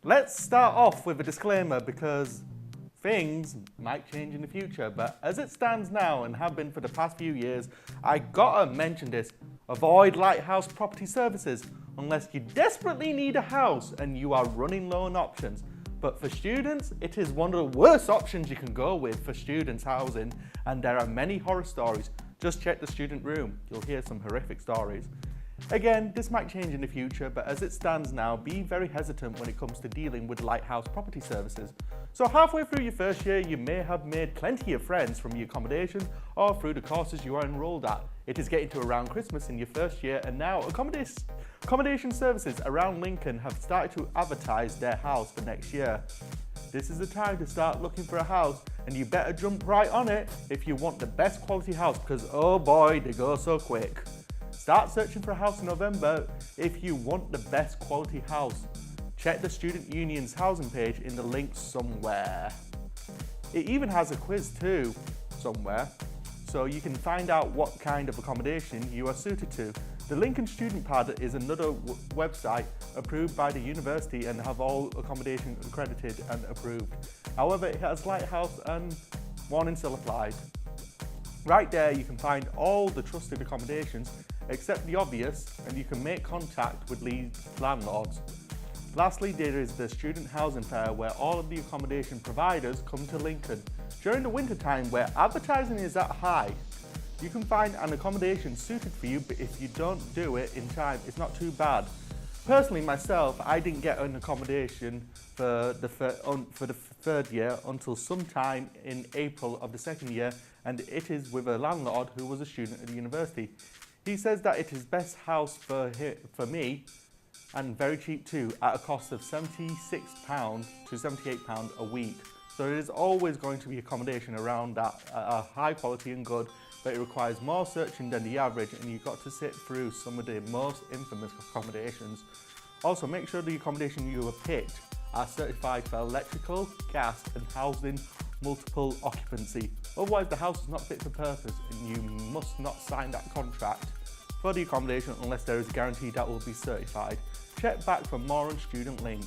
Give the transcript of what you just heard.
Let's start off with a disclaimer because things might change in the future, but as it stands now and have been for the past few years, I gotta mention this. Avoid Lighthouse Property Services unless you desperately need a house and you are running low on options. But for students, it is one of the worst options you can go with for students' housing, and there are many horror stories. Just check the student room, you'll hear some horrific stories. Again, this might change in the future, but as it stands now, be very hesitant when it comes to dealing with Lighthouse Property Services. So halfway through your first year, you may have made plenty of friends from your accommodation or through the courses you are enrolled at. It is getting to around Christmas in your first year, and now accommodation services around Lincoln have started to advertise their house for next year. This is the time to start looking for a house, and you better jump right on it if you want the best quality house, because oh boy, they go so quick. Start searching for a house in November if you want the best quality house. Check the Student Union's housing page in the link somewhere. It even has a quiz too, somewhere, so you can find out what kind of accommodation you are suited to. The Lincoln Student Pad is another website approved by the university and have all accommodation accredited and approved. However, it has Lighthouse and warning still applies. Right there you can find all the trusted accommodations except the obvious, and you can make contact with lead landlords. Lastly, there is the Student Housing Fair where all of the accommodation providers come to Lincoln. During the winter time where advertising is at high, you can find an accommodation suited for you, but if you don't do it in time, it's not too bad. Personally, myself, I didn't get an accommodation for the third year until sometime in April of the second year, and it is with a landlord who was a student at the university. He says that it is best house for me, and very cheap too, at a cost of £76 to £78 a week. So it is always going to be accommodation around that high quality and good, but it requires more searching than the average, and you've got to sit through some of the most infamous accommodations. Also, make sure the accommodation you have picked are certified for electrical, gas and housing multiple occupancy. Otherwise the house is not fit for purpose and you must not sign that contract for the accommodation unless there is a guarantee that will be certified. Check back for more on Student Link.